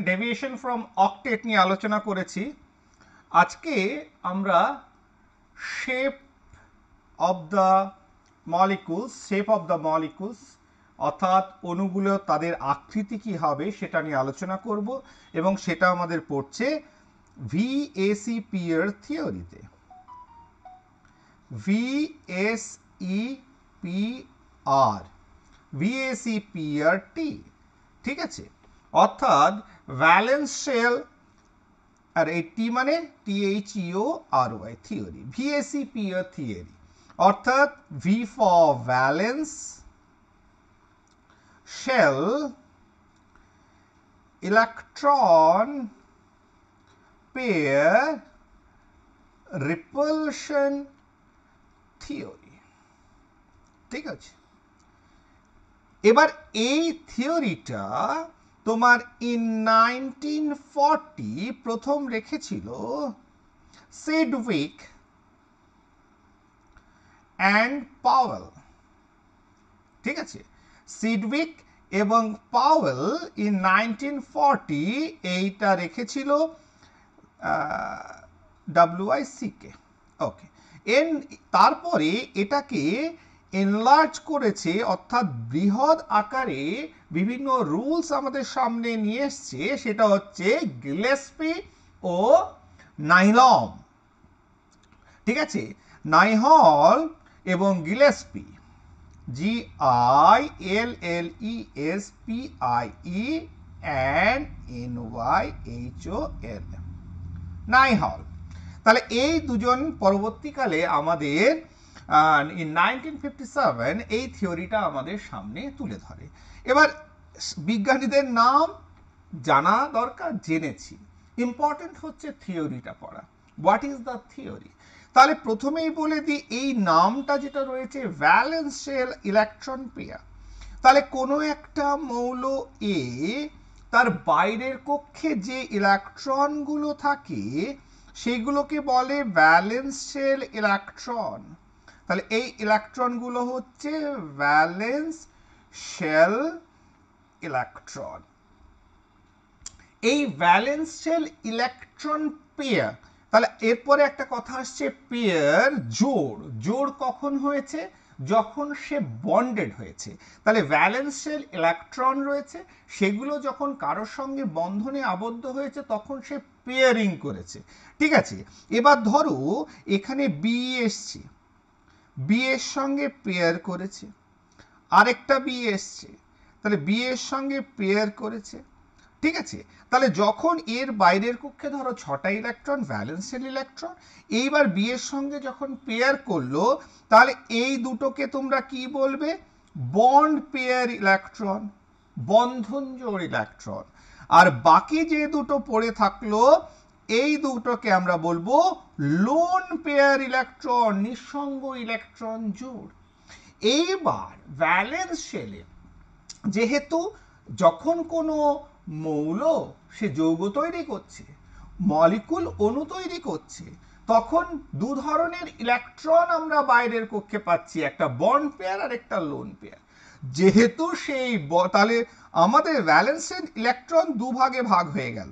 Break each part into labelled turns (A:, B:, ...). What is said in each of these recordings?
A: Deviation from octet নিয়ে আলোচনা করেছি। আজকে আমরা শেপ অফ দ্য মলিকুলস অর্থাৎ অণুগুলো তাদের আকৃতি কি হবে সেটা নিয়ে আলোচনা করব, এবং সেটা আমাদের পড়ছে ভিএসইপি-এর থিওরিতে। ভিএসইপি-টি, ঠিক আছে, অর্থাৎ ভ্যালেন্স শেল, আর এই টি মানে THEORY থিওরি, ভিএসইপি-এর থিওরি, অর্থাৎ V for valence shell electron pair repulsion theory. ঠিক আছে, এবার এই থিওরিটা তোমার ইন 1940 প্রথম রেখেছিল সিডউইক অ্যান্ড পাওয়েল। ঠিক আছে, সিডউইক এবং পাওয়েল ইন 1940 এইটা রেখেছিল WICK। ওকে, তারপরে এটাকে এনলার্জ করেছে, অর্থাৎ বৃহৎ আকারে বিভিন্ন রুলস আমাদের সামনে নিয়ে এসছে। সেটা হচ্ছে গিলেস্পি ও নাইলম। ঠিক আছে, নাইহল এবং গিলেস্পি, GILLESPIE and NYHOL, নাইহল। তাহলে এই দুজন পরবর্তীকালে আমাদের 1957 এই থিওরিটা আমাদের সামনে তুলে ধরে। এবার বিজ্ঞানীদের নাম জানা দরকার, জেনেছি, ইম্পর্টেন্ট হচ্ছে থিওরিটা পড়া। What is the theory? তাহলে প্রথমেই বলে দিই, এই নামটা যেটা রয়েছে ভ্যালেন্স শেল ইলেকট্রন পেয়ার, তাহলে কোনো একটা মৌল এ তার বাইরের কক্ষে যে ইলেকট্রনগুলো থাকে সেগুলোকে বলে ভ্যালেন্স শেল ইলেকট্রন। তাহলে এই ইলেকট্রনগুলো হচ্ছে ভ্যালেন্স শেল ইলেকট্রন। এই ভ্যালেন্স শেল ইলেকট্রন পেয়ার, তাহলে এরপরে একটা কথা আসছে পেয়ার, জোড় কখন হয়েছে? যখন সে বন্ডেড হয়েছে। তাহলে ভ্যালেন্স শেল ইলেকট্রন রয়েছে, সেগুলো যখন কারোর সঙ্গে বন্ধনে আবদ্ধ হয়েছে তখন সে পেয়ারিং করেছে। ঠিক আছে, এবার ধরো এখানে বি এসছে, বি এর সঙ্গে পেয়ার করেছে, আরেকটা বি এসছে, তাহলে বি এর সঙ্গে পেয়ার করেছে। ঠিক আছে, তাহলে যখন এর বাইরের কক্ষে ধরো 6টা ইলেকট্রন ভ্যালেন্স শেল ইলেকট্রন, এইবার বি এর সঙ্গে যখন পেয়ার করলো, তাহলে এই দুটোকে তোমরা কি বলবে? বন্ড পেয়ার ইলেকট্রন, বন্ধন জোড় ইলেকট্রন। আর বাকি যে দুটো পড়ে থাকলো এই দুটোকে আমরা বলবো লোন পেয়ার ইলেকট্রন, নিঃসঙ্গ ইলেকট্রন জোড়। এইবার ভ্যালেন্স শেলে যেহেতু যখন কোনো মৌল সে যৌগ তৈরি করছে, মলিকুল অণু তৈরি করছে, তখন দু ধরনের ইলেকট্রন আমরা বাইরের কক্ষে পাচ্ছি, একটা বন্ড পেয়ার আর একটা লোন পেয়ার। যেহেতু সেই তাহলে আমাদের ভ্যালেন্স শেল ইলেকট্রন দুভাগে ভাগ হয়ে গেল।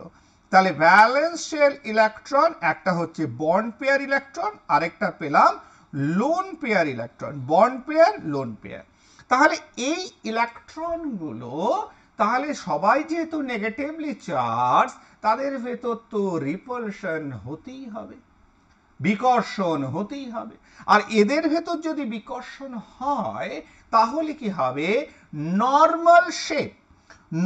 A: তাহলে ভ্যালেন্স শেল ইলেকট্রন একটা হচ্ছে বন্ড পেয়ার ইলেকট্রন, আরেকটা পেলাম lone pair electron, bond pair lone pair. তাহলে এই ইলেকট্রনগুলো তাহলে সবাই যেহেতু নেগেটিভলি চার্জ, তাদের ভেতর তো রিপালশন হতেই হবে, বিকর্ষণ হতেই হবে। আর এদের ভেতর যদি বিকর্ষণ হয় তাহলে কি হবে? নর্মাল শেপ,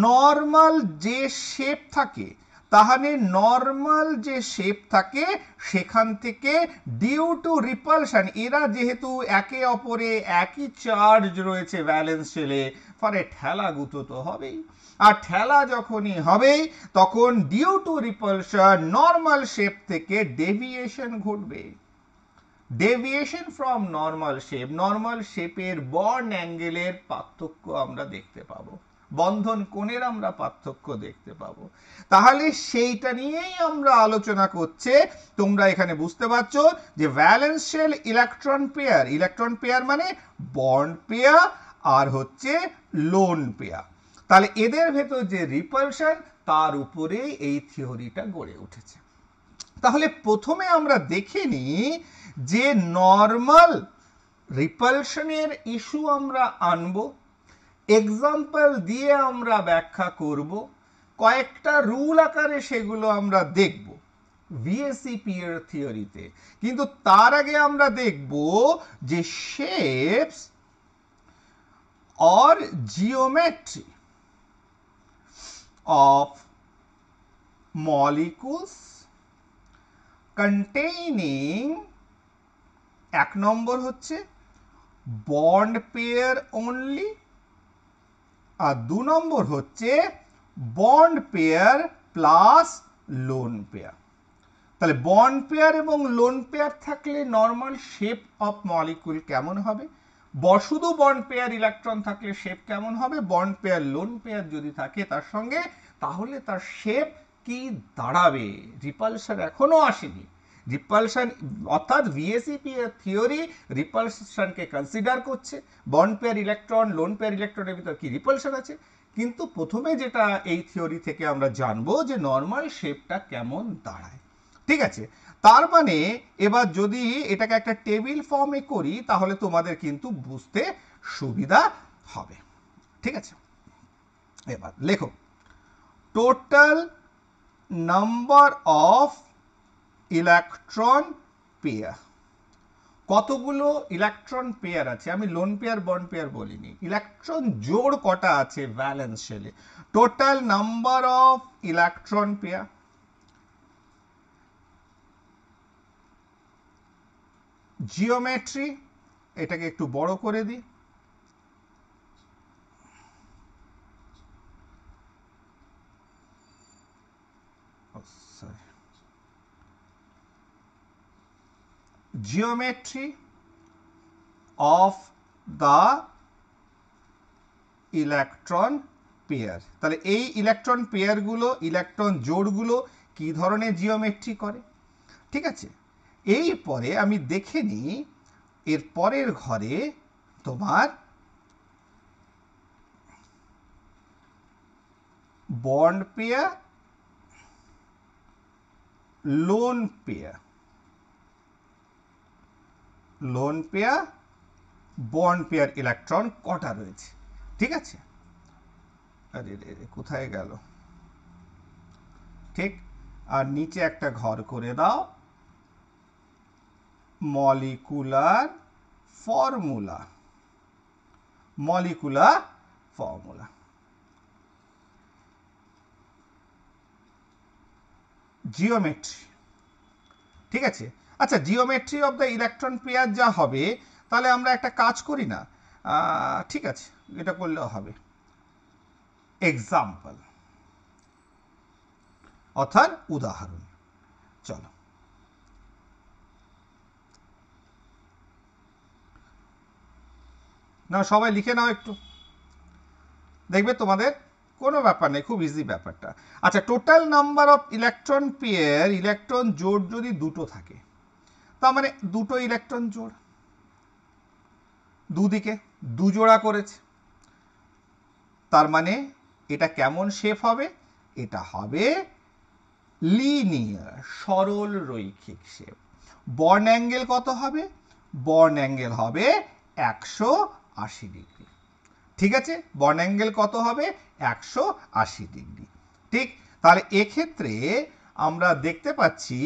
A: নর্মাল যে শেপ থাকে, তাহলে নর্মাল যে শেপ থাকে সেখান থেকে ডিউ টু রিপালশন, এরা যেহেতু একে অপরে একই চার্জ রয়েছে ভ্যালেন্স শেলে, ফলে ঠেলা গুঁতো তো হবেই। আর ঠেলা যখনই হবে তখন due to repulsion normal shape থেকে ডেভিয়েশন ঘটবে। Deviation from normal shape, normal শেপের বর্ন অ্যাঙ্গেলের পার্থক্য আমরা দেখতে পাবো, বন্ধন কোণের আমরা পার্থক্য দেখতে পাবো। তাহলে সেইটা নিয়েই আমরা আলোচনা করছে। তোমরা এখানে বুঝতে পারছো যে valence shell electron pair, electron pair মানে বন্ড পেয়ার আর হচ্ছে লোন পেয়ার। তাহলে এদের ভেতর যে রিপালশন, তার উপরে এই থিওরিটা গড়ে উঠেছে। তাহলে প্রথমে আমরা দেখে নিই যে নর্মাল রিপালশনের ইস্যু আমরা আনবো, এক্সাম্পল দিয়ে আমরা ব্যাখ্যা করব, কয়েকটা রুল আকারে সেগুলো আমরা দেখব ভিএসিপি এর থিওরিতে। কিন্তু তার আগে আমরা দেখব যে shapes or geometry of molecules containing, এক নম্বর হচ্ছে বন্ড পেয়ার অনলি, আর দু নম্বর হচ্ছে bond pair plus lone pair. তাহলে বন্ড পেয়ার এবং লোন পেয়ার থাকলে নর্মাল শেপ অফ মলিকুল কেমন হবে, শুধু বন্ড পেয়ার ইলেকট্রন থাকলে শেপ কেমন হবে, বন্ড পেয়ার লোন পেয়ার যদি থাকে তার সঙ্গে, তাহলে তার শেপ কি দাঁড়াবে। রিপালশন এখনো আসেনি, রিপালশন অর্থাৎ ভিএসিপি এর থিওরি রিপালশনকে কনসিডার করছে, bond pair electron lone pair ইলেকট্রনের ভিতর কি রিপালশন আছে। কিন্তু প্রথমে যেটা এই থিওরি থেকে আমরা জানবো যে নর্মাল শেপটা কেমন দাঁড়ায়। ঠিক আছে, তার মানে এবার যদি এটাকে একটা টেবিল ফর্মে করি তাহলে তোমাদের কিন্তু বুঝতে সুবিধা হবে। ঠিক আছে, এবার লেখো total number of electron pair. কতগুলো ইলেকট্রন পেয়ার আছে, আমি লোন পেয়ার বন্ড পেয়ার বলিনি, ইলেকট্রন জোড় কটা আছে ভ্যালেন্স শেলে, total number of electron pair. Geometry, এটাকে একটু বড় করে দিই, geometry of the electron pair. তাহলে এই ইলেকট্রন পেয়ারগুলো, ইলেকট্রন জোড়গুলো কি ধরনের জিওমেট্রি করে। ঠিক আছে, এই পরে আমি দেখে নিই এর পরের ঘরে তোমার bond pair lone pair, loan pair bond pair electron কটা রয়েছে। ঠিক আছে, আরে কোথায় গেল, ঠিক, আর নিচে একটা ঘর করে দাও molecular formula, molecular formula. Geometry, ঠিক আছে। আচ্ছা, geometry of the electron pair যা হবে, তাহলে আমরা একটা কাজ করি না, ঠিক আছে এটা করলেও হবে, এক্সাম্পল অর্থাৎ উদাহরণ। চলো, না সবাই লিখে নাও একটু, দেখবে তোমাদের কোনো ব্যাপার নেই, খুব ইজি ব্যাপারটা। আচ্ছা, total number of electron pair, electron জোড় যদি দুটো থাকে, তার মানে দুটো ইলেকট্রন জোড়, দুদিকে দু জোড়া করেছে, তার মানে এটা কেমন শেপ হবে, এটা হবে লিনিয়ার, সরল রৈখিক শেপ। বর্ন অ্যাঙ্গেল কত হবে, বর্ন অ্যাঙ্গেল হবে 180 ডিগ্রি। ঠিক আছে, বর্ন অ্যাঙ্গেল কত হবে, 180 ডিগ্রি। ঠিক, তাহলে এক্ষেত্রে আমরা দেখতে পাচ্ছি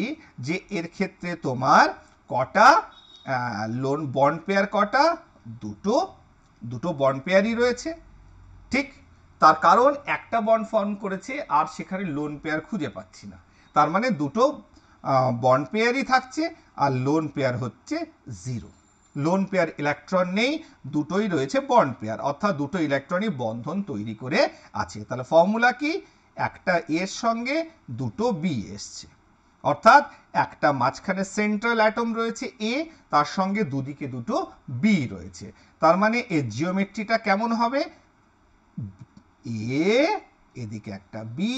A: যে এর ক্ষেত্রে তোমার কটা লোন বন্ড পেয়ার, কটা, দুটো, দুটো বন্ড পেয়ারই রয়েছে। ঠিক, তার কারণ একটা বন্ড ফর্ম করেছে আর সেখানে লোন পেয়ার খুঁজে পাচ্ছি না, তার মানে দুটো বন্ড পেয়ারই থাকছে আর লোন পেয়ার হচ্ছে জিরো। লোন পেয়ার ইলেকট্রন নেই, দুটোই রয়েছে বন্ড পেয়ার, অর্থাৎ দুটো ইলেকট্রনই বন্ধন তৈরি করে আছে। তাহলে ফর্মুলা কি, একটা এর সঙ্গে দুটো বি এসছে, অর্থাৎ একটা মাঝখানে সেন্ট্রাল অ্যাটম রয়েছে এ, তার সঙ্গে দুদিকে দুটো বি রয়েছে। তার মানে এর জিওমেট্রিটা কেমন হবে, এ, এদিকে একটা বি,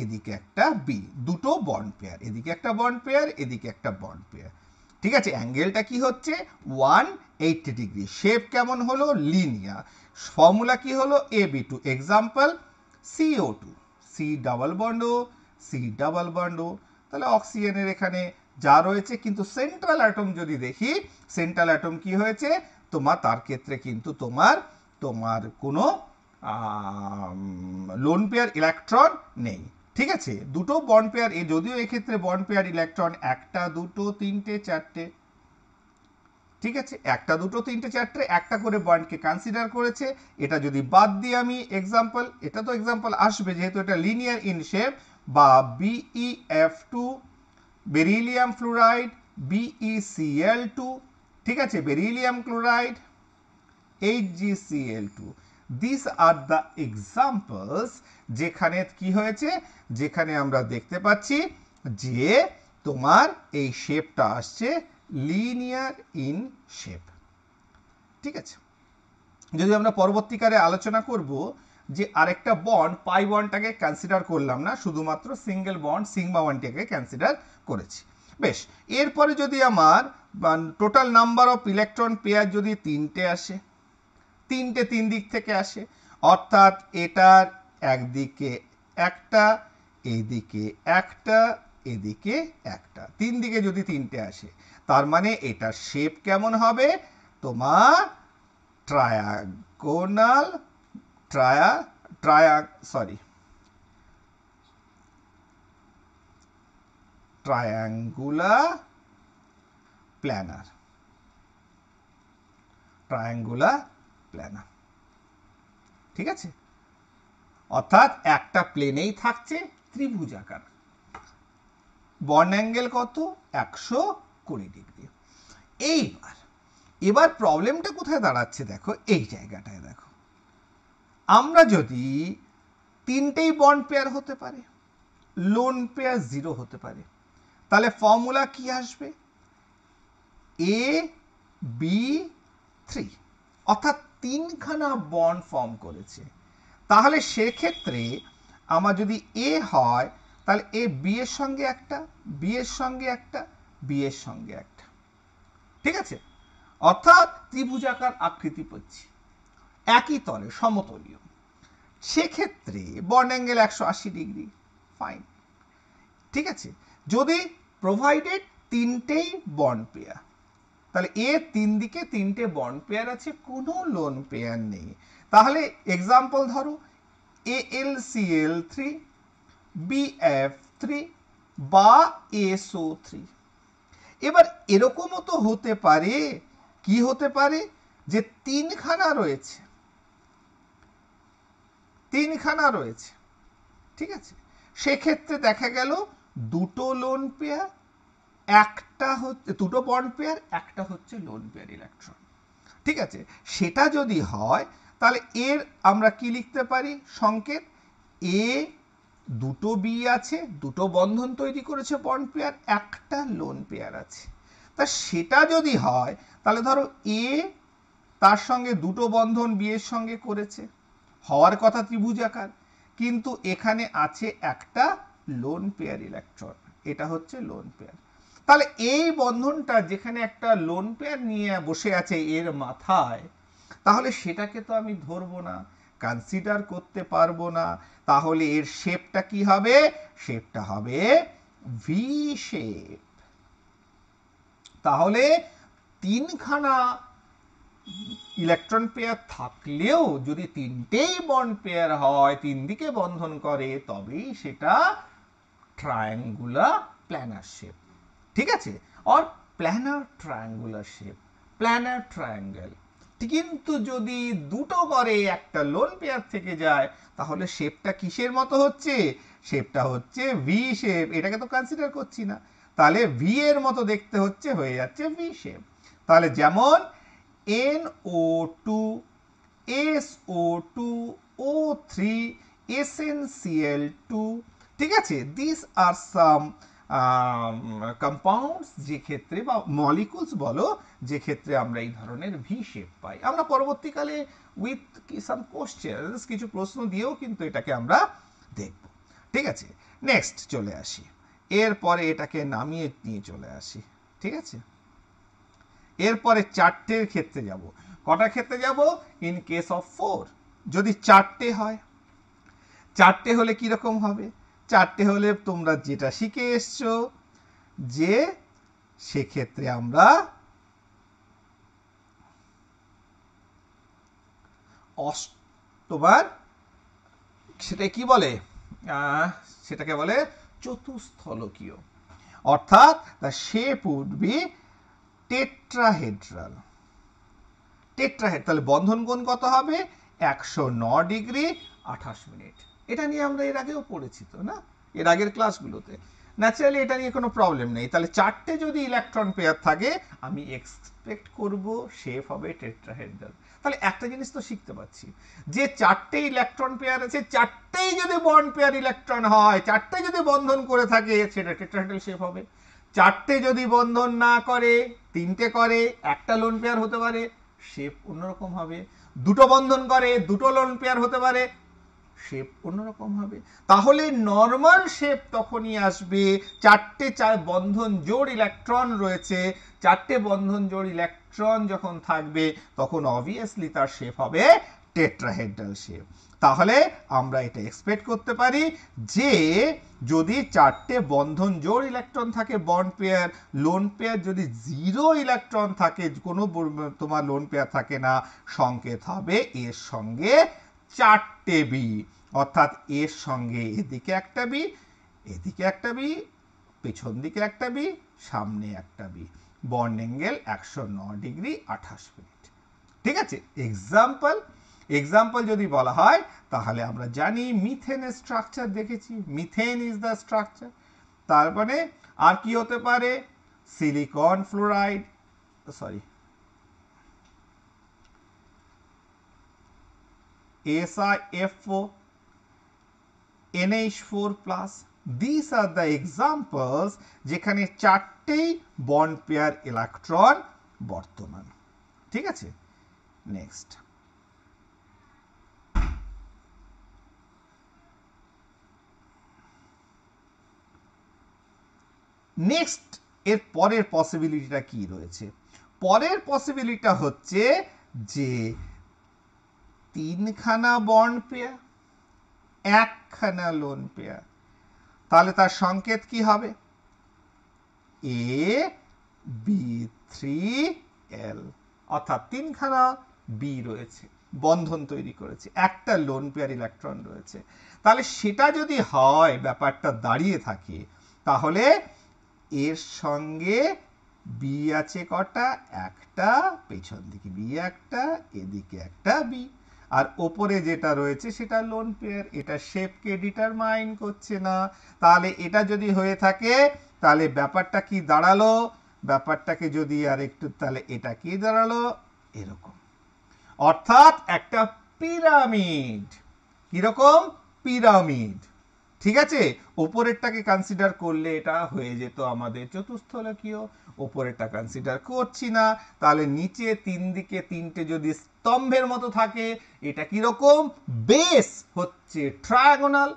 A: এদিকে একটা বি, দুটো বন্ড পেয়ার, এদিকে একটা বন্ড পেয়ার, এদিকে একটা বন্ড পেয়ার। ঠিক আছে, অ্যাঙ্গেলটা কি হচ্ছে 180 ডিগ্রি। শেপ কেমন হলো, লিনিয়ার। ফর্মুলা কি হলো, AB2, example CO2, C double bond O C double bond O, তাহলে অক্সিজেনের এখানে যা রয়েছে, কিন্তু সেন্ট্রাল অ্যাটম যদি দেখি, সেন্ট্রাল অ্যাটম কি হয়েছে তোমার, তার ক্ষেত্রে কিন্তু তোমার কোনো লোন পেয়ার ইলেকট্রন নেই। ঠিক আছে, দুটো বন্ড পেয়ার, যদিও এক্ষেত্রে বন্ড পেয়ার ইলেকট্রন একটা দুটো তিনটে চারটে, ঠিক আছে, একটা দুটো তিনটে চারটে, একটা করে বন্ডকে কনসিডার করেছে। এটা যদি বাদ দিই আমি এক্সাম্পল, এটা তো এক্সাম্পল আসবে যেহেতু এটা লিনিয়ার ইন শেপ, বা BeF2, বেরিলিয়াম ফ্লুরাইড, BeCl2, ঠিক আছে, beryllium chloride, HgCl2, this are the examples যেখানে কি হয়েছে, যেখানে আমরা দেখতে পাচ্ছি যে তোমার এই শেপটা আসছে লিনিয়ার ইন শেপ। ঠিক আছে, যদি আমরা পরবর্তীকালে আলোচনা করব যে আরেকটা বন্ড পাই বন্ডটাকে কনসিডার করলাম না, শুধুমাত্র সিঙ্গেল বন্ড সিগমা ওয়ানটাকে কনসিডার করেছি। বেশ, এরপরে যদি আমার total number of electron pair যদি তিনটে আসে, তিনটে তিন দিক থেকে আসে, অর্থাৎ এটার একদিকে একটা, এইদিকে একটা, এদিকে একটা, তিন দিকে যদি তিনটে আসে, তার মানে এটার শেপ কেমন হবে তোমার ট্রায়াঙ্গুলার প্ল্যানার, ট্রায়াঙ্গুলার প্ল্যানার। ঠিক আছে, অর্থাৎ একটা প্লেনেই থাকছে ত্রিভুজাকার, বর্ন অ্যাঙ্গেল কত 120 ডিগ্রি। এবার প্রবলেমটা কোথায় দাঁড়াচ্ছে দেখো, এই জায়গাটায় দেখো, আমরা যদি তিনটেই বন্ড পেয়ার হতে পারে, লোন পেয়ার 0 হতে পারে, তাহলে ফর্মুলা কি আসবে, AB3, অর্থাৎ তিনখানা বন্ড ফর্ম করেছে। তাহলে সেক্ষেত্রে আমার যদি A হয়, তাহলে A B এর সঙ্গে একটা, B এর সঙ্গে একটা, B এর সঙ্গে একটা। ঠিক আছে, অর্থাৎ ত্রিভুজাকার আকৃতি পাচ্ছি, একই তলে সমতলীয়। সেক্ষেত্রে বন্ড অ্যাঙ্গেল 180 ডিগ্রি, ফাইন। ঠিক আছে, যদি প্রোভাইডেড তিনটেই বন্ড পেয়ার, তাহলে তিন দিকে তিনটে বন্ড পেয়ার আছে, কোনো লোন পেয়ার নেই, তাহলে এক্সাম্পল ধরো AlCl3, BF3 বা SO3। এবার এরকমও তো হতে পারে, কি হতে পারে, যে তিনখানা রয়েছে, ঠিক আছে, সেক্ষেত্রে দেখা গেল দুটো লোন পেয়ার, একটা হচ্ছে দুটো বন্ড পেয়ার, একটা হচ্ছে লোন পেয়ার ইলেকট্রন। ঠিক আছে, সেটা যদি হয় তাহলে এর আমরা কি লিখতে পারি সংকেত, এ দুটো বি আছে, দুটো বন্ধন তৈরি করেছে বন্ড পেয়ার, একটা লোন পেয়ার আছে। তা সেটা যদি হয় তাহলে ধরো এ তার সঙ্গে দুটো বন্ধন বি এর সঙ্গে করেছে, হওয়ার কথা ত্রিভুজাকার, কিন্তু এখানে আছে একটা লোন পেয়ার ইলেকট্রন, এটা হচ্ছে লোন পেয়ার। তাহলে এই বন্ধনটা যেখানে একটা লোন পেয়ার নিয়ে বসে আছে এর মাথায়, তাহলে সেটাকে তো আমি ধরবো না, কনসিডার করতে পারবো না। তাহলে এর শেপটা কি হবে, শেপটা হবে ভি শেপ। তাহলে তিনখানা ইলেকট্রন পেয়ার থাকলেও যদি তিনটেই বন্ড পেয়ার হয়, তিন দিকে বন্ধন করে, তবেই সেটা ট্রায়াঙ্গুলার প্ল্যানার শেপ। ঠিক আছে, আর planar triangular shape, planar triangle. কিন্তু যদি দুটো করে একটা লোন পেয়ার থেকে যায়, তাহলে শেপটা কিসের মতো হচ্ছে, শেপটা হচ্ছে ভি শেপ। এটাকে তো কনসিডার করছি না, তাহলে ভি এর মতো দেখতে হচ্ছে, হয়ে যাচ্ছে ভি শেপ। তাহলে যেমন NO2, SO2, O3, SnCl2, ঠিক আছে, দিস আর সাম কম্পাউন্ডস, যে ক্ষেত্রে বা মলিকুলস বলো, যে ক্ষেত্রে আমরা এই ধরনের ভি শেপ পাই। আমরা পরবর্তীকালে উইথ সাম কোশ্চেন্স, কিছু প্রশ্ন দিয়েও কিন্তু এটাকে আমরা দেখব। ঠিক আছে, নেক্সট চলে আসি, এরপরে এটাকে নামিয়ে নিয়ে চলে আসি। ঠিক আছে, এরপরে চারটের ক্ষেত্রে যাব। কটা ক্ষেত্রে যাব? ইন কেস অফ 4, যদি চারটে হয়। চারটে হলে কিরকম হবে? চারটে হলে তোমরা যেটা শিখে এসছো যে সেক্ষেত্রে আমরা তোমার সেটা কি বলে, সেটাকে বলে চতুস্থলকীয়, অর্থাৎ the shape would be tetrahedral. টেট্রাহেড, তাহলে বন্ধন কোণ কত হবে? 109 ডিগ্রি 28 মিনিট। এটা নিয়ে আমরা এর আগেও পড়েছি তো না, এর আগের ক্লাসগুলোতে। ন্যাচারালি এটা নিয়ে কোনো প্রবলেম নেই। তাহলে চারটে যদি ইলেকট্রন পেয়ার থাকে আমি এক্সপেক্ট করব শেপ হবে টেট্রাহেড্রাল। তাহলে একটা জিনিস তো শিখতে পাচ্ছি, যে চারটে ইলেকট্রন পেয়ার আছে, চারটেই যদি বন্ড পেয়ার ইলেকট্রন হয়, চারটে যদি বন্ধন করে থাকে, সেটা টেট্রাহেড্রাল শেপ হবে। চারটে যদি বন্ধন না করে, তিনটে করে, একটা লোন পেয়ার হতে পারে, শেপ অন্যরকম হবে। দুটো বন্ধন করে, দুটো লোন পেয়ার হতে পারে, শেপ অন্যরকম হবে। তাহলে নর্মাল শেপ তখনই আসবে চারটে বন্ধন জোড় ইলেকট্রন রয়েছে, চারটে বন্ধন জোড় ইলেকট্রন যখন থাকবে তখন অবভিয়াসলি তার শেপ হবে টেট্রাহেড্রাল শেপ। তাহলে আমরা এটা এক্সপেক্ট করতে পারি যে যদি চারটে বন্ধন জোড় ইলেকট্রন থাকে বন্ড পেয়ার, লোন পেয়ার যদি 0 ইলেকট্রন থাকে, কোনো তোমার লোন পেয়ার থাকে না, সংকেত হবে এর সঙ্গে চারটে বি, অর্থাৎ এর সঙ্গে এদিকে একটা বি, এদিকে একটা বি, পেছন দিকে একটা বি, সামনে একটা B. Bond angle 109 degree 28 minute. ঠিক আছে? এক্সাম্পল যদি বলা হয় তাহলে আমরা জানি মিথেনের স্ট্রাকচার দেখেছি, মিথেন ইজ দ্য স্ট্রাকচার। তার মানে আর কি হতে পারে? Silicon fluoride, sorry SiFO, NH4+, these are the examples যেখানে চারটেই বন্ড পেয়ার ইলেকট্রন বর্তমান। ঠিক আছে? নেক্সট, এর পরের পসিবিলিটিটা কি রয়েছে? পরের পসিবিলিটিটা হচ্ছে যে তিনখানা বন্ড পেয়ার, একখানা লোন পেয়ার, তাহলে তার সংকেত কি হবে? A-B3L, অর্থাৎ তিনখানা বি রয়েছে, বন্ধন তৈরি করেছে, একটা লোন পেয়ার ইলেকট্রন রয়েছে। তাহলে সেটা যদি হয়, ব্যাপারটা দাঁড়িয়ে থাকে, তাহলে এর সঙ্গে বি আছে কটা? একটা, পেছন দিকে বি একটা, এদিকে একটা বি, আর ওপরে যেটা রয়েছে সেটা লোন পেয়ার। এটা শেপকে ডিটারমাইন করছে না। তাহলে এটা যদি হয়ে থাকে তাহলে ব্যাপারটা কি দাঁড়ালো? ব্যাপারটাকে যদি আর একটু, তাহলে এটা কি দাঁড়ালো? এরকম, অর্থাৎ একটা পিরামিড। কিরকম? পিরামিড। ঠিক আছে? ওপরেরটাকে কনসিডার করলে এটা হয়ে যেত আমাদের চতুস্থলকীয়, ওপরেরটা কনসিডার করছি না। তাহলে নিচে তিন দিকে তিনটে যদি স্তম্ভের মতো থাকে, এটা কিরকম? বেস হচ্ছে ট্রায়াগোনাল,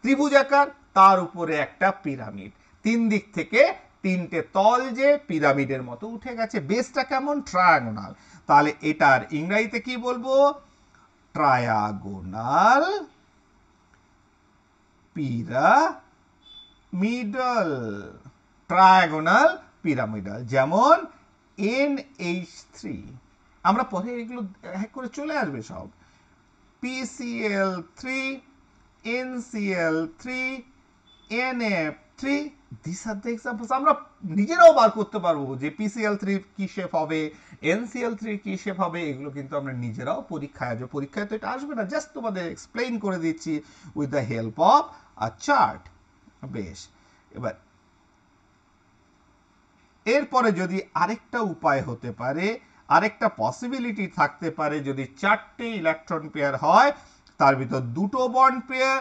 A: ত্রিভুজাকার, তার উপরে একটা পিরামিড, তিন দিক থেকে তিনটে তল যে পিরামিডের মতো উঠে গেছে, বেসটা কেমন? ট্রায়াগোনাল। তাহলে এটার ইংরেজিতে কি বলবো? ট্রায়াগোনাল পিরামিডাল। ট্রায়াগোনাল পিরামিডাল, যেমন NH3। আমরা পরে এগুলো হ্যাক করে চলে আসবে সব। PCl3, NCl3, NF3, these are the examples। আমরা নিজেরাও বার করতে পারবো যে PCl3 কি শেপ হবে, NCl3 কি শেপ হবে, এগুলো কিন্তু আমরা নিজেরাও পরীক্ষায় আসবে। পরীক্ষায় তো এটা আসবে না, জাস্ট তোমাদের এক্সপ্লেইন করে দিচ্ছি with the help of a chart. বেশ, এবার এরপরে যদি আরেকটা উপায় হতে পারে, আরেকটা পসিবিলিটি থাকতে পারে, যদি চারটে ইলেকট্রন পেয়ার হয়, তার ভিতর দুটো বন্ড পেয়ার,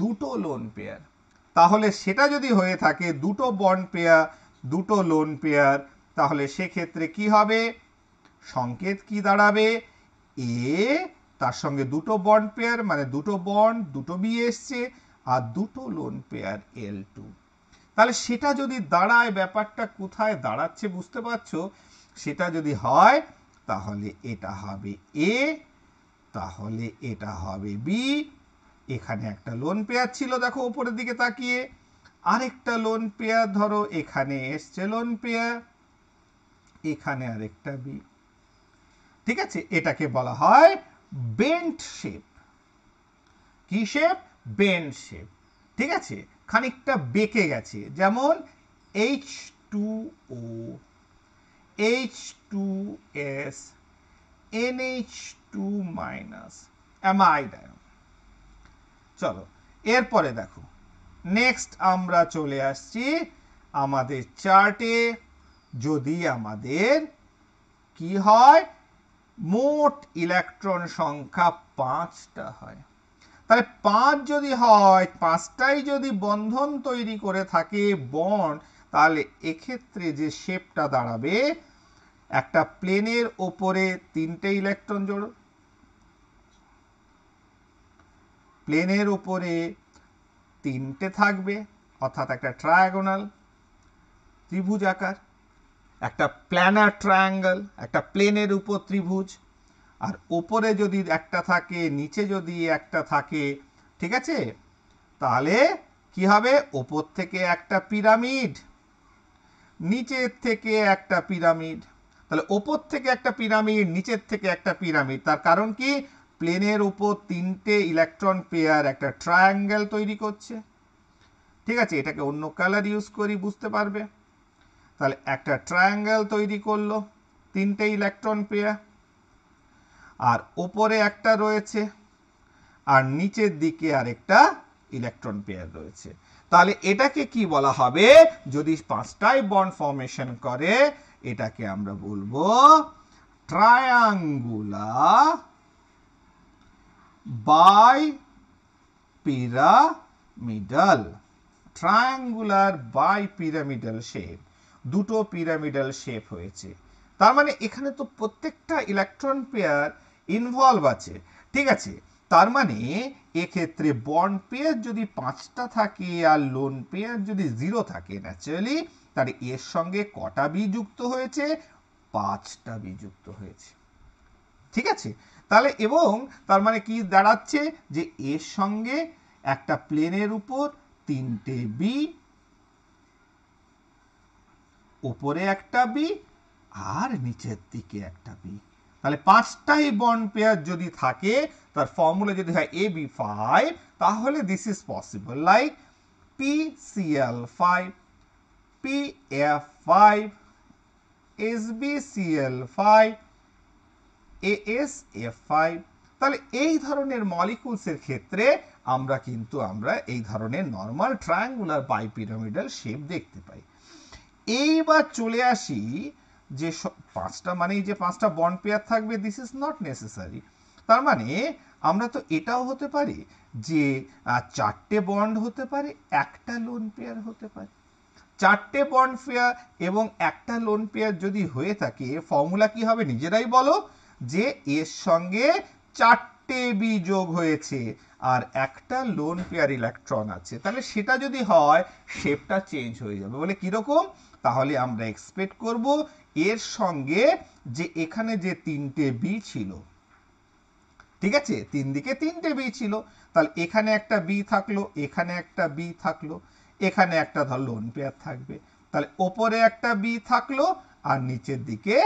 A: দুটো লোন পেয়ার, তাহলে সেটা যদি হয়ে থাকে দুটো বন্ড পেয়ার, দুটো লোন পেয়ার, তাহলে সেক্ষেত্রে কি হবে? সংকেত কি দাঁড়াবে? এ, তার সঙ্গে দুটো বন্ড পেয়ার, মানে দুটো বন্ড, দুটো বি এসছে, আর দুটো লোন পেয়ার L2। তাহলে সেটা যদি দাঁড়ায়, ব্যাপারটা কোথায় দাঁড়াচ্ছে বুঝতে পারছো? সেটা যদি হয় তাহলে এটা হবে এ, তাহলে এটা হবে বি। এখানে একটা লোন পেয়ার ছিল, দেখো উপরের দিকে তাকিয়ে, আরেকটা লোন পেয়ার ধরো এখানে এসছে লোন পেয়ার, এখানে আরেকটা বি। ঠিক আছে, এটাকে বলা হয় বেন্ট শেপ। কি শেপ? Bent shape. ঠিক আছে, খানিকটা বেঁকে গেছে, যেমন H2O, H2S, NH2 minus, amide ion. চলো এরপরে দেখো, নেক্সট আমরা চলে আসছি আমাদের চার্টে। যদি আমাদের কি হয়, মোট ইলেকট্রন সংখ্যা 5টা হয়, তাহলে 5 যদি হয়, 5টাই যদি বন্ধন তৈরি করে থাকে বন্ড, তাহলে এক্ষেত্রে যে শেপটা দাঁড়াবে, একটা প্লেনের ওপরে 3টে ইলেকট্রন জোড়ো, প্লেনের উপরে 3টে থাকবে, অর্থাৎ একটা ট্রায়াগোনাল, ত্রিভুজ আকার, একটা প্ল্যানার ট্রায়াঙ্গেল, একটা প্লেনের উপর ত্রিভুজ, আর উপরে যদি একটা থাকে, নিচে যদি একটা থাকে, ঠিক আছে, তাহলে কি হবে, উপর থেকে একটা পিরামিড, নিচের থেকে একটা পিরামিড। তাহলে উপর থেকে একটা পিরামিড, নিচের থেকে একটা পিরামিড, তার কারণ কি, প্লেনের উপর 3টে ইলেকট্রন পেয়ার একটা ট্রায়াঙ্গেল তৈরি করছে। ঠিক আছে, এটাকে অন্য কালার ইউজ করি, বুঝতে পারবে। তাহলে একটা ট্রায়াঙ্গেল তৈরি করলো, 3টে ইলেকট্রন পেয়ার, আর ওপরে একটা রয়েছে, আর নিচের দিকে আরেকটা ইলেকট্রন পেয়ার রয়েছে। তাহলে এটাকে কি বলা হবে, যদি 5টাই বন্ড ফর্মেশন করে, এটাকে আমরা বলবো triangular bi pyramidal. Triangular bi pyramidal shape, দুটো পিরামিডাল শেপ হয়েছে। তার মানে এখানে তো প্রত্যেকটা ইলেকট্রন পেয়ার ইনভলভ আছে। ঠিক আছে, তার মানে এক্ষেত্রে বন্ড পেয়ার যদি 5টা থাকে আর লোন পেয়ার যদি 0 থাকে, ন্যাচারালি তাহলে এর সঙ্গে কটা বি যুক্ত হয়েছে, 5টা বি যুক্ত হয়েছে। ঠিক আছে, তাহলে এবং তার মানে কি দাঁড়াচ্ছে, যে এর সঙ্গে একটা প্লেনের উপর 3টে বি, উপরে একটা বি, আর নিচের দিকে একটা বি। তাহলে 5টাই বন্ড পেয়ার যদি থাকে, তার ফর্মুলা যদি হয় AB5, তাহলে this is possible, like PCl5, PF5, SbCl5, AsF5। তাহলে এই ধরনের মলিকুলসের ক্ষেত্রে আমরা এই ধরনের নর্মাল ট্রায়াঙ্গুলার বাইপিরামিডাল শেপ দেখতে পাই। এইবার চলে আসি যে 5টা মানেই যে 5টা বন্ড পেয়ার থাকবে, দিস ইজ নট নেসেসারি। তার মানে আমরা তো এটাও হতে পারি যে 4টে বন্ড হতে পারে, একটা লোন পেয়ার হতে পারে। 4টে বন্ড পেয়ার এবং একটা লোন পেয়ার যদি হয়ে থাকে, ফর্মুলা কি হবে নিজেরাই বলো, যে এর সঙ্গে 4টে বি যোগ হয়েছে আর একটা লোন পেয়ার ইলেকট্রন আছে। তাহলে সেটা যদি হয়, শেপটা চেঞ্জ হয়ে যাবে। বলে কিরকম, তাহলে আমরা এক্সপেক্ট করব এর সঙ্গে যে এখানে যে 3টে বি ছিল, ঠিক আছে, 3 দিকে 3টে বি ছিল, তাহলে এখানে একটা বি থাকলো, এখানে একটা বি থাকলো, এখানে একটা ধর লোন পেয়ার থাকবে। তাহলে ওপরে একটা বি থাকলো আর নিচের দিকে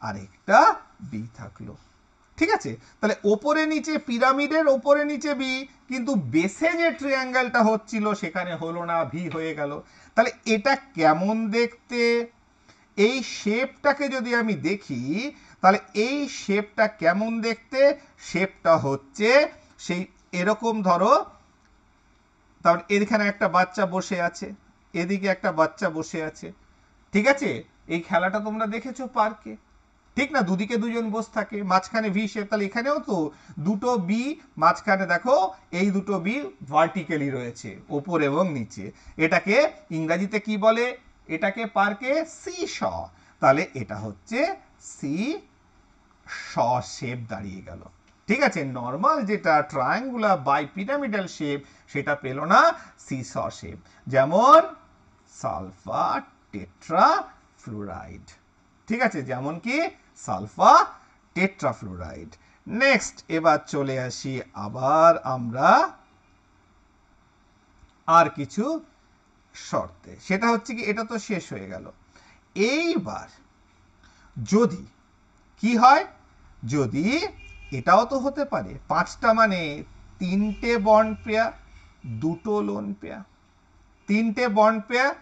A: আরেকটা বি থাকলো। ঠিক আছে, তাহলে ওপরে নিচে পিরামিডের ওপরে নিচে বি, কিন্তু বেসে যে ট্রায়াঙ্গেলটা হচ্ছিল সেখানে হলো না, ভি হয়ে গেল। তাহলে এটা কেমন দেখতে, এই শেপটাকে যদি আমি দেখি, তাহলে এই শেপটা কেমন দেখতে, শেপটা হচ্ছে সেই এরকম, ধরো তারপর এখানে একটা বাচ্চা বসে আছে, এদিকে একটা বাচ্চা বসে আছে। ঠিক আছে, এই খেলাটা তোমরা দেখেছো পার্কে, ঠিক না, দুদিকে দুজন বসে থাকে, মাঝখানে ভি শেপ। তাহলে এখানেও তো দুটো বি, মাঝখানে দেখো এই দুটো বি ভার্টিক্যালি রয়েছে, ওপর এবং নিচে। এটাকে ইংরেজিতে কি বলে, এটাকে পার্কে সি শ। তাহলে এটা হচ্ছে সি শ শেপ দাঁড়িয়ে গেল। ঠিক আছে, নর্মাল যেটা ট্রায়াঙ্গুলার বাই পিরামিডাল শেপ, সেটা পেল না সি শ শেপ। যেমন সালফার টেট্রা ফ্লুরাইড। ঠিক আছে, যেমন কি সালফার টেট্রাফ্লুরাইড। নেক্সট এবার চলে আসি আবার আমরা আর কিছু শর্তে, সেটা হচ্ছে কি এটা তো শেষ হয়ে গেল। এইবার যদি কি হয়, যদি এটাও তো হতে পারে 5টা মানে 3টে বন্ড পেয়ার 2টো লোন পেয়ার, 3টে বন্ড পেয়ার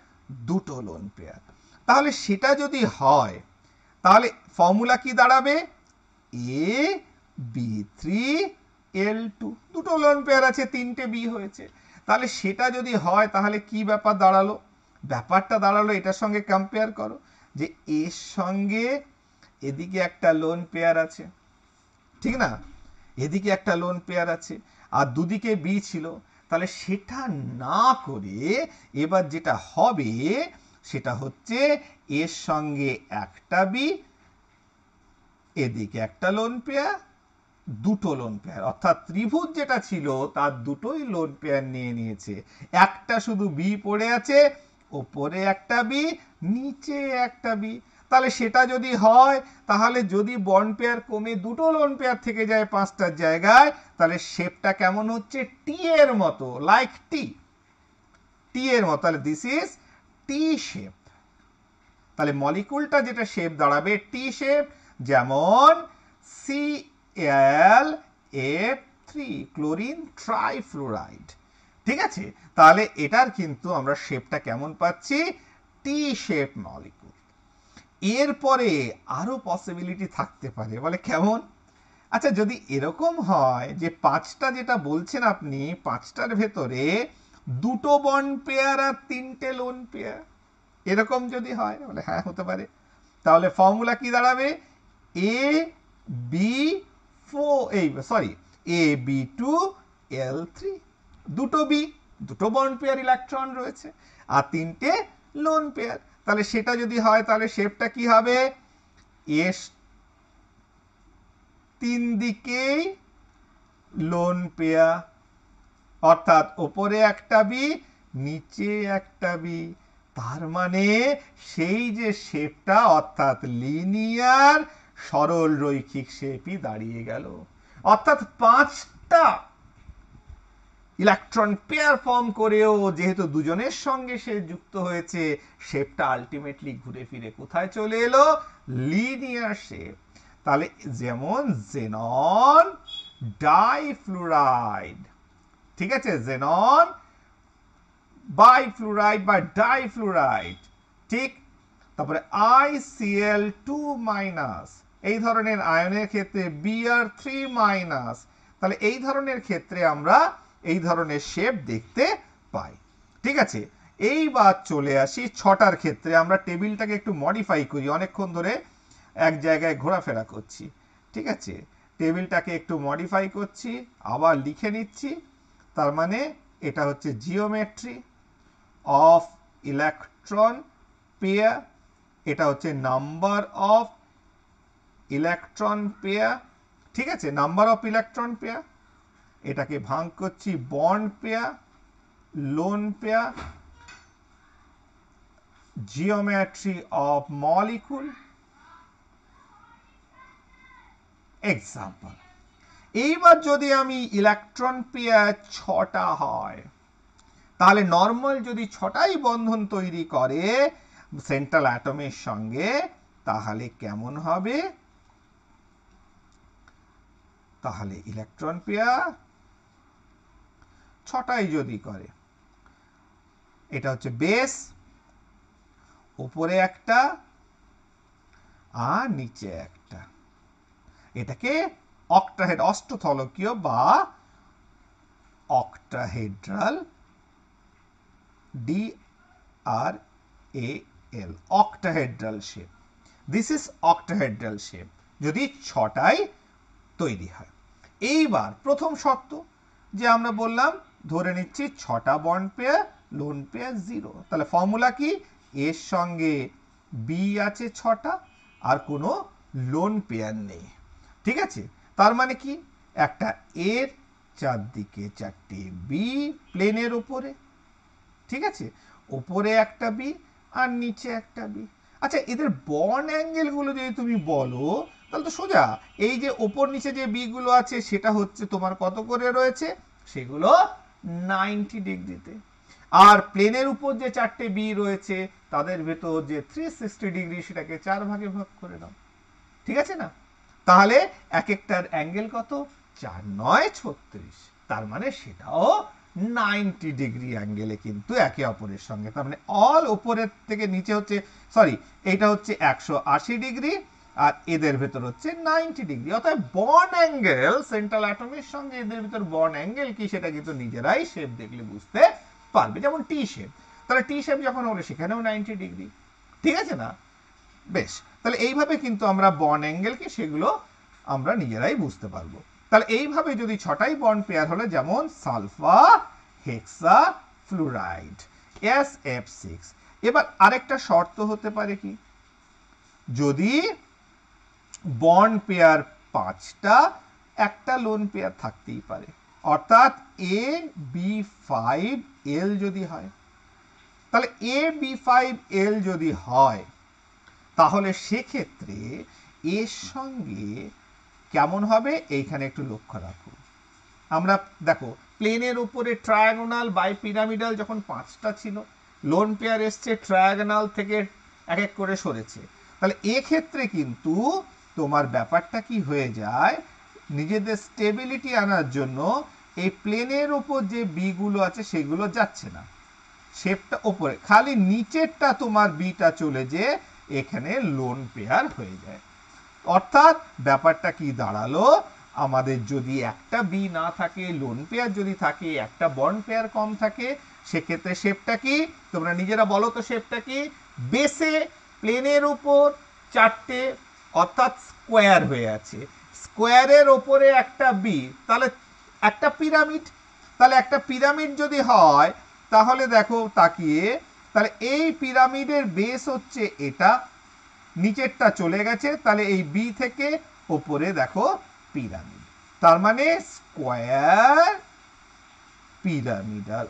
A: 2টো লোন পেয়ার, তাহলে সেটা যদি হয় তাহলে ফর্মুলা কি দাঁড়াবে, AB3L2, 2টো লোন পেয়ার আছে 3টে বি হয়েছে, তাহলে সেটা যদি হয় তাহলে কি ব্যাপার দাঁড়ালো, ব্যাপারটা দাঁড়ালো এটার সঙ্গে কম্পেয়ার করো যে এর সঙ্গে এদিকে একটা লোন পেয়ার আছে, ঠিক না, এদিকে একটা লোন পেয়ার আছে আর দুদিকে বি ছিল, তাহলে সেটা না করে এবার যেটা হবে সেটা হচ্ছে এর সঙ্গে একটা বি, এদিকে একটা লোন পেয়ার, 2টো লোন পেয়ার, অর্থাৎ ত্রিভুজ যেটা ছিল তার 2টোই লোন পেয়ার নিয়ে নিয়েছে, একটা শুধু বি পড়ে আছে, ওপরে একটা বি নিচে একটা বি। তাহলে সেটা যদি হয় তাহলে যদি বন্ড পেয়ার কমে 2টো লোন পেয়ার থেকে যায় 5টার জায়গায়, তাহলে শেপটা কেমন হচ্ছে, টি এর মতো, লাইক টি, টি এর মতো, তাহলে দিস ইজ টি শেপ। তাহলে মলিকুলটা যেটা শেপ দাঁড়াবে টি শেপ, যেমন ClF3 ক্লোরিন ট্রাইফ্লুরাইড, ঠিক আছে, তাহলে এটার কিন্তু আমরা শেপটা কেমন পাচ্ছি, টি শেপ মলিকুল। এরপরে আরো পসিবিলিটি থাকতে পারে, বলে কেমন, আচ্ছা যদি এরকম হয় যে 5টা যেটা বলছেন আপনি 5টার ভেতরে 2টো বন্ড পেয়ার আর 3টে লোন পেয়ার, এরকম যদি হয়, বলে হ্যাঁ হতে পারে, তাহলে ফর্মুলা কি দাঁড়াবে, AB2L3, 2টো বি, 2টো বন্ড পেয়ার ইলেকট্রন রয়েছে আর 3টে লোন পেয়ার, তাহলে সেটা যদি হয় তাহলে শেপটা কি হবে, এস 3 দিকেই লোন পেয়ার, অর্থাৎ ওপরে একটা বি নিচে একটা বি, তার মানে সেই যে শেপটা অর্থাৎ লিনিয়ার সরল রৈখিক শেপই দাঁড়িয়ে গেল, অর্থাৎ 5টা ইলেকট্রন পেয়ার ফর্ম করেও যেহেতু দুজনের সঙ্গে সে যুক্ত হয়েছে, শেপটা আলটিমেটলি ঘুরে ফিরে কোথায় চলে এলো, লিনিয়ার শেপ। তাহলে যেমন জেনন ডাইফ্লুরাইড, ঠিক আছে, জেনন বাইফ্লুরাইড বা ডাইফ্লুরাইড, ঠিক, তারপরে ICl2 মাইনাস, এই ধরনের আয়নের ক্ষেত্রে Br3 মাইনাস, তাহলে এই ধরনের ক্ষেত্রে আমরা এই ধরনের শেপ দেখতে পাই, ঠিক আছে। এইবার চলে আসি 6টার ক্ষেত্রে, আমরা টেবিলটাকে একটু মডিফাই করি, অনেকক্ষণ ধরে এক জায়গায় ঘোরাফেরা করছি, ঠিক আছে, টেবিলটাকে একটু মডিফাই করছি, আবার লিখে নিচ্ছি, তার মানে এটা হচ্ছে জিওমেট্রি অফ ইলেকট্রন পেয়ার, এটা হচ্ছে নাম্বার অফ ইলেকট্রন পেয়ার, ঠিক আছে, নাম্বার অফ ইলেকট্রন পেয়ার, এটাকে ভাগ করছি bond pair, lone pair, geometry of molecule, example. এইবার যদি আমি ইলেকট্রন পেয়ার 6টা হয়, তাহলে নর্মাল যদি 6টাই বন্ধন তৈরি করে সেন্ট্রাল অ্যাটমের সঙ্গে, তাহলে কেমন হবে, তাহলে ইলেকট্রন পেয়ার 6টাই যদি করে, এটা হচ্ছে বেস, উপরে একটা আর নিচে একটা, এটাকে অক্টাহেড, অষ্টথলকীয় বা octahedral, DRAL, octahedral shape, this is octahedral shape যদি 6টাই তৈরি হয়। এইবার প্রথম শর্ত যে আমরা বললাম, ধরে নিচ্ছি 6টা বন্ড পেয়ার, লোন পেয়ার 0, তাহলে ফর্মুলা কি, এর সঙ্গে বি আছে 6টা আর কোনো লোন পেয়ার নেই, ঠিক আছে, তার মানে কি, একটা এর চারদিকে 4টে বি প্লেনের উপরে, ঠিক আছে, উপরে একটা বি আর নিচে একটা বি, আচ্ছা, এদের বন্ড অ্যাঙ্গেল গুলো যদি তুমি বলো তাহলে তো সোজা, এই যে ওপর নিচে যে বি গুলো আছে সেটা হচ্ছে তোমার কত করে রয়েছে, সেগুলো 90 ডিগ্রিতে। আর প্লেনের উপর যে চারটে বি রয়েছে তাদের ভেতর যে 360 ডিগ্রি সেটাকে 4 ভাগে ভাগ করে দাও, ঠিক আছে না? তাহলে এক একটার অ্যাঙ্গেল কত, 4 9 36, তার মানে সেটাও 90 ডিগ্রি অ্যাঙ্গেলে কিন্তু একে অপরের সঙ্গে, তার মানে অল উপরের থেকে নিচে হচ্ছে, সরি, এটা হচ্ছে 180 ডিগ্রি আর এদের ভেতর হচ্ছে 90 ডিগ্রি। অর্থাৎ বন্ড অ্যাঙ্গেল সেন্ট্রাল অ্যাটমের সঙ্গে এদের ভিতর বন্ড অ্যাঙ্গেল কি সেটা কিন্তু নিজেরাই শেপ দেখলে বুঝতে পারবে। যেমন টি শেপ, তাহলে টি শেপ যখন হলো সেখানেও 90 ডিগ্রি, ঠিক আছে না? বেশ, তাহলে এইভাবে কিন্তু আমরা বন্ড অ্যাঙ্গেল কি সেগুলো আমরা নিজেরাই বুঝতে পারবো। তাহলে এইভাবে যদি ছটাই বন্ড পেয়ার হলে, যেমন সালফার হেক্সা ফ্লুরাইড SF6। এবার আরেকটা শর্ত হতে পারে কি, যদি বন্ড পেয়ার 5টা, একটা লোন পেয়ার থাকতেই পারে, অর্থাৎ AB5L যদি হয়, তাহলে AB5L যদি হয় তাহলে সেক্ষেত্রে এর সঙ্গে কেমন হবে এইখানে একটু লক্ষ্য রাখো। আমরা দেখো প্লেনের উপরে ট্রায়াগোনাল বাই পিরামিডাল যখন 5টা ছিল, লোন পেয়ার এসছে ট্রায়াগোনাল থেকে এক এক করে সরেছে, তাহলে এক্ষেত্রে কিন্তু তোমার ব্যাপারটা কি হয়ে যায়, নিজেদের স্টেবিলিটি আনার জন্য এই প্লেনের উপর যে বি গুলো আছে সেগুলো যাচ্ছে না, শেপটা ওপরে, খালি নিচেরটা তোমার বিটা চলে যে এখানে লোন পেয়ার হয়ে যায়। অর্থাৎ ব্যাপারটা কি দাঁড়ালো, আমাদের যদি একটা বি না থাকে, লোন পেয়ার যদি থাকে, একটা বন্ড পেয়ার কম থাকে, সেক্ষেত্রে শেপটা কি তোমরা নিজেরা বলো তো, শেপটা কি, বেসে প্লেনের উপর চারটে অর্থাৎ স্কোয়ার হয়ে আছে, স্কোয়ারের ওপরে একটা বি, তাহলে একটা পিরামিড। তাহলে একটা পিরামিড যদি হয় তাহলে দেখো তাকিয়ে, তাহলে এই পিরামিডের বেস হচ্ছে এটা, নিচেরটা চলে গেছে, তাহলে এই বি থেকে ওপরে দেখো পিরামিড, তার মানে স্কোয়ার পিরামিডাল।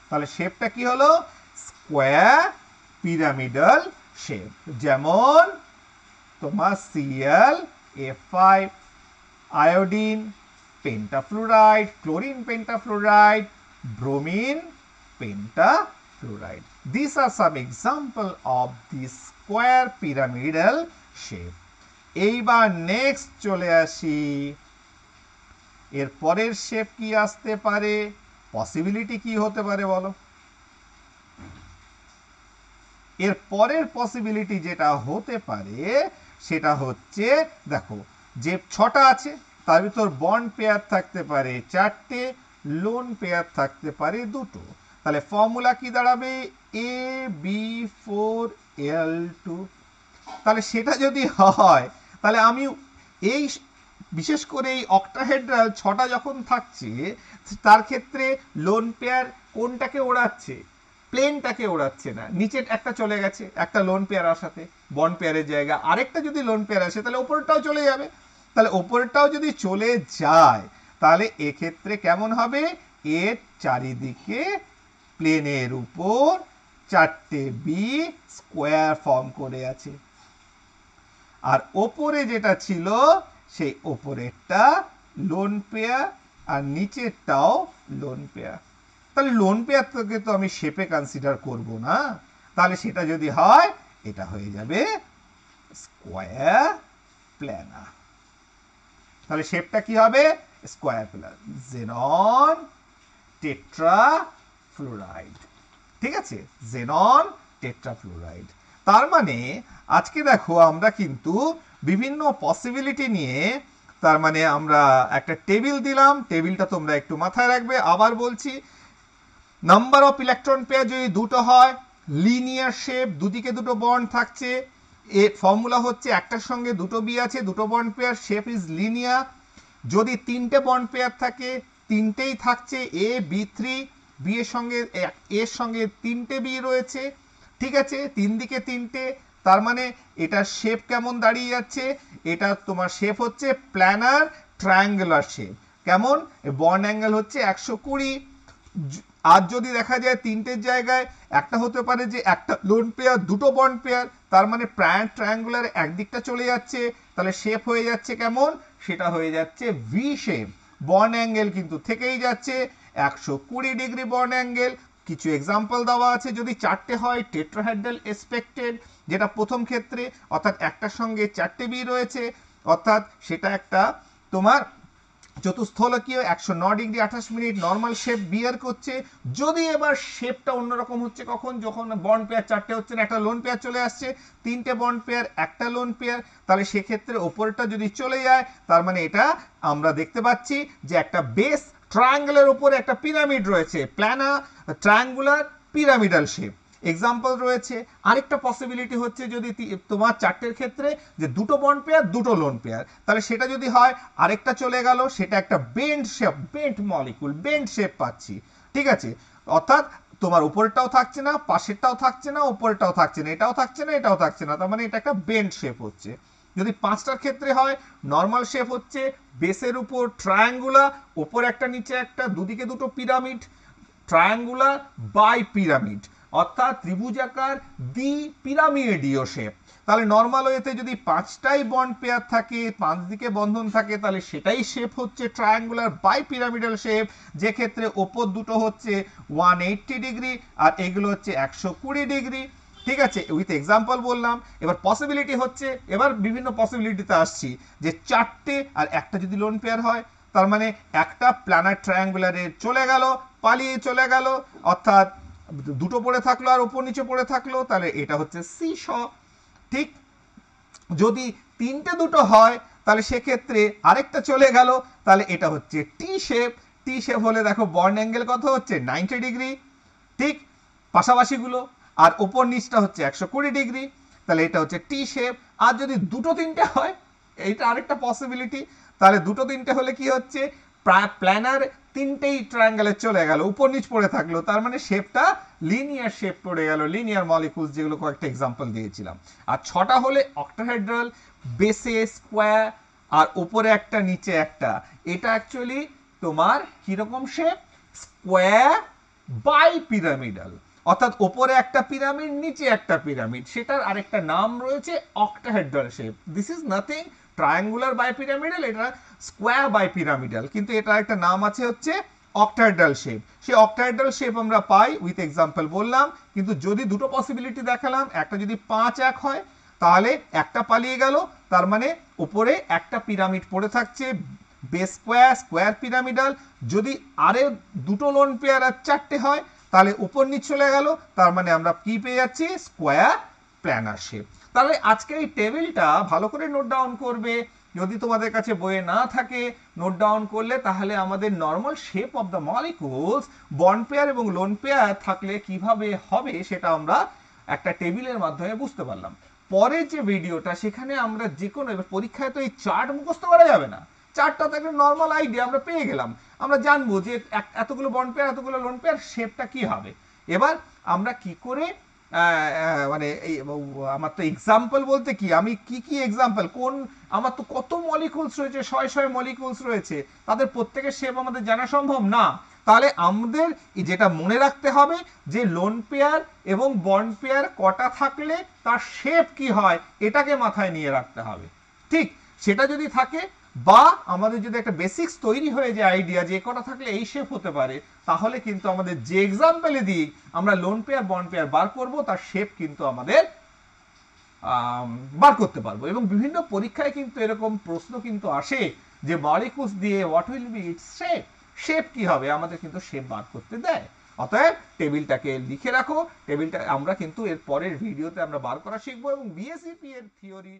A: তাহলে শেপটা কি হলো, স্কোয়ার পিরামিডাল শেপ। যেমন তোমার ClF5, iodine pentafluoride, chlorine pentafluoride, bromine pentafluoride. These are some example of the square pyramidal shape. এইবার নেক্সট চলে আসি, এর পরের শেপ কি আসতে পারে, পসিবিলিটি কি হতে পারে বলো। এর পরের পসিবিলিটি যেটা হতে পারে সেটা হচ্ছে, দেখো যে 6টা আছে তার ভিতর বন্ড পেয়ার থাকতে পারে 4টে, লোন পেয়ার থাকতে পারে 2টো, তাহলে ফর্মুলা কি দাঁড়াবে, AB4L2। তাহলে সেটা যদি হয় তাহলে আমি এই বিশেষ করে এই অক্টাহেড্রাল 6টা যখন থাকছে তার ক্ষেত্রে লোন পেয়ার কোনটাকে ওড়াচ্ছে, প্লেনটাকে ওড়াচ্ছে না, নিচের একটা চলে গেছে একটা লোন পেয়ার আসাতে বন্ড পেয়ারের জায়গা, আরেকটা যদি লোন পেয়ার আসে তাহলে ওপরটাও চলে যাবে, তাহলে ওপরটাও যদি চলে যায় তাহলে এক্ষেত্রে কেমন হবে, এর চারিদিকে প্লেনের উপর চারটে বি স্কোয়ার ফর্ম করে আছে, আর ওপরে যেটা ছিল সেই ওপরেরটা লোন পেয়ার আর নিচেরটাও লোন পেয়ার। তাহলে লোন পেয়ার থেকে তো আমি শেপে কনসিডার করব না, তাহলে সেটা যদি হয় এটা হয়ে যাবে স্কোয়ার প্ল্যানার। তাহলে শেপটা কি হবে, স্কোয়ার প্ল্যানার, জেনন টেট্রাফ্লুরাইড, ঠিক আছে, জেনন টেট্রাফ্লুরাইড। তার মানে আজকে দেখো আমরা কিন্তু বিভিন্ন পসিবিলিটি নিয়ে, তার মানে আমরা একটা টেবিল দিলাম, টেবিলটা তোমরা একটু মাথায় রাখবে, আবার বলছি, নাম্বার অফ ইলেকট্রন পেয়ার যদি 2টো হয়, লিনিয়ার শেপ, দুদিকে 2টো বন্ড থাকছে, এর ফর্মুলা হচ্ছে একটার সঙ্গে 2টো বি আছে, 2টো bond pair, shape is linear. যদি 3টে বন্ড পেয়ার থাকে, 3টেই থাকছে AB3, বি এর সঙ্গে 3টে বি রয়েছে, ঠিক আছে, 3 দিকে 3টে, তার মানে এটা শেপ কেমন দাঁড়িয়ে যাচ্ছে, এটা তোমার শেপ হচ্ছে প্ল্যানার ট্রায়াঙ্গুলার শেপ। কেমন, বন্ড অ্যাঙ্গেল হচ্ছে 120, আর যদি দেখা যায় তিনটের জায়গায় একটা হতে পারে যে একটা লোন পেয়ার দুটো বন্ড পেয়ার, তার মানে ট্রায়াঙ্গুলার একদিকটা চলে যাচ্ছে, তাহলে শেপ হয়ে যাচ্ছে কেমন, সেটা হয়ে যাচ্ছে ভি শেপ। বন্ড অ্যাঙ্গেল কিন্তু থেকেই যাচ্ছে 120 ডিগ্রি বন্ড অ্যাঙ্গেল। কিছু এক্সাম্পল দেওয়া আছে, যদি চারটে হয় টেট্রাহেড্রাল এসপেক্টেড, যেটা প্রথম ক্ষেত্রে, অর্থাৎ একটার সঙ্গে চারটে বি রয়েছে, অর্থাৎ সেটা একটা তোমার চতুস্থলকীয় 109 ডিগ্রি 28 মিনিট নর্মাল শেপ বিয়ার করছে। যদি এবার শেপটা অন্যরকম হচ্ছে কখন, যখন বন্ড পেয়ার চারটে হচ্ছে না, একটা লোন পেয়ার চলে আসছে, তিনটে বন্ড পেয়ার একটা লোন পেয়ার, তাহলে সেক্ষেত্রে ওপরটা যদি চলে যায়, তার মানে এটা আমরা দেখতে পাচ্ছি যে একটা বেস ট্রায়াঙ্গেলের উপরে একটা পিরামিড রয়েছে, প্ল্যানা ট্রায়াঙ্গুলার পিরামিডাল শেপ। এক্সাম্পল রয়েছে। আরেকটা পসিবিলিটি হচ্ছে যদি তোমার চারটের ক্ষেত্রে যে দুটো বন্ড পেয়ার দুটো লোন পেয়ার, তাহলে সেটা যদি হয় আরেকটা চলে গেল, সেটা একটা bend shape, bend molecule, bend shape পাচ্ছি। ঠিক আছে, অর্থাৎ তোমার উপরেরটাও থাকছে না, পাশেরটাও থাকছে না, উপরেরটাও থাকছে না, এটাও থাকছে না, এটাও থাকছে না, তার মানে এটা একটা বেন্ড শেপ হচ্ছে। যদি পাঁচটার ক্ষেত্রে হয় নর্মাল শেপ হচ্ছে বেসের উপর ট্রায়াঙ্গুলার, উপর একটা নিচে একটা, দুদিকে দুটো পিরামিড, ট্রায়াঙ্গুলার বাই পিরামিড, অর্থাৎ ত্রিভুজাকার দ্বি পিরামিডীয় শেপ। তাহলে নর্মাল ওয়েতে যদি পাঁচটাই বন্ড পেয়ার থাকে, পাঁচ দিকে বন্ধন থাকে, তাহলে সেটাই শেপ হচ্ছে ট্রায়াঙ্গুলার বাই পিরামিডাল শেপ, যে ক্ষেত্রে ওপর দুটো হচ্ছে 180 ডিগ্রি আর এগুলো হচ্ছে 120 ডিগ্রি। ঠিক আছে, উইথ এক্সাম্পল বললাম। এবার পসিবিলিটি হচ্ছে, এবার বিভিন্ন পসিবিলিটিতে আসছি, যে চারটে আর একটা যদি লোন পেয়ার হয়, তার মানে একটা প্ল্যানার ট্রায়াঙ্গুলারে চলে গেল, পালিয়ে চলে গেল, অর্থাৎ দুটো পড়ে থাকলো আর উপর নিচে পড়ে থাকলো, তাহলে এটা হচ্ছে সি শ। ঠিক, যদি তিনটে দুটো হয় তাহলে সেক্ষেত্রে আরেকটা চলে গেল, তাহলে এটা হচ্ছে টি শেপ। টি শেপ হলে দেখো বন্ড অ্যাঙ্গেল কত হচ্ছে 90 ডিগ্রি, ঠিক, পাশাপাশিগুলো, আর ওপর নিচটা হচ্ছে 120 ডিগ্রি, তাহলে এটা হচ্ছে টি শেপ। আর যদি দুটো তিনটে হয়, এইটা আরেকটা পসিবিলিটি, তাহলে দুটো তিনটে হলে কি হচ্ছে, প্ল্যানার তিনটেই ট্রায়াঙ্গেলে চলে গেল, উপর নিচ পড়ে থাকলো, তার মানে শেপটা লিনিয়ার শেপ পড়ে গেল, লিনিয়ার মলিকুলস, যেগুলো কয়েকটা এক্সাম্পল দিয়েছিলাম। আর ছটা হলে অক্টাহেড্রাল, বেসে স্কোয়ার, আর উপরে একটা নিচে একটা, এটা অ্যাকচুয়ালি তোমার কিরকম শেপ, স্কোয়ার বাই পিরামিডাল, অর্থাৎ ওপরে একটা পিরামিড নিচে একটা পিরামিড, সেটার আরেকটা নাম রয়েছে octahedral shape. This is nothing triangular bi pyramidal, এটা স্কোয়ার বাই পিরামিডাল, কিন্তু এটা একটা নাম আছে হচ্ছে অক্টাহেড্রাল শেপ। সেই অক্টাহেড্রাল শেপ আমরা পাই উইথ এক্সাম্পল বললাম। কিন্তু যদি দুটো পসিবিলিটি দেখালাম, একটা যদি 5-1 হয়, তাহলে একটা পালিয়ে গেল, তার মানে উপরে একটা পিরামিড পড়ে থাকছে, বেস স্কোয়ার, স্কোয়ার পিরামিডাল। যদি আরে দুটো লোন পেয়ার আর চারটে হয়, তাহলে উপর নিচ চলে গেল, তার মানে আমরা কি পেয়ে যাচ্ছি, স্কোয়ার প্ল্যানার শেপ। তাহলে আজকে এই টেবিলটা ভালো করে নোট ডাউন করবে। যদি তোমাদের কাছে বইয়ে না থাকে, নোট ডাউন করলে তাহলে আমাদের normal shape of the molecules bond pair এবং লোন পেয়ার থাকলে কিভাবে হবে, সেটা আমরা একটা টেবিলের মাধ্যমে বুঝতে পারলাম। পরের যে ভিডিওটা, সেখানে আমরা যে কোনো, পরীক্ষায় তো এই চার্ট মুখস্থ করা যাবে না, চারটা তো একটা নর্মাল আইডিয়া আমরা পেয়ে গেলাম, আমরা জানবো যে এতগুলো বন্ড পেয়ার এতগুলো লোন পেয়ার শেপটা কি হবে। এবার আমরা কি করে মানে আমার তো এক্সাম্পল বলতে কি, আমি কি এক্সাম্পল, কোন, আমার তো কত মলিকুলস রয়েছে, শয় মলিকুলস রয়েছে, তাদের প্রত্যেকের শেপ আমাদের জানা সম্ভব না। তাহলে আমাদের যেটা মনে রাখতে হবে যে লোন পেয়ার এবং বন্ড পেয়ার কটা থাকলে তার শেপ কি হয়, এটাকে মাথায় নিয়ে রাখতে হবে। ঠিক, সেটা যদি থাকে, বা আমাদের যদি একটা বেসিক্স তৈরি হয়ে যায় আইডিয়া যে কটা থাকলে এই শেপ হতে পারে, তাহলে কিন্তু আমাদের যে এক্সাম্পলে দিই আমরা লোন পেয়ার বন্ড পেয়ার বার করব, তার শেপ কিন্তু আমাদের বার করতে পারবো। এবং বিভিন্ন পরীক্ষায় কিন্তু এরকম প্রশ্ন কিন্তু আসে যে মলিকুলস দিয়ে what will be it's shape, shape কি হবে, আমাদের কিন্তু শেপ বার করতে দেয়। অতএব টেবিলটাকে লিখে রাখো, টেবিলটা আমরা কিন্তু এর পরের ভিডিওতে আমরা বার করা শিখবো, এবং বিএসইপি এর থিওরি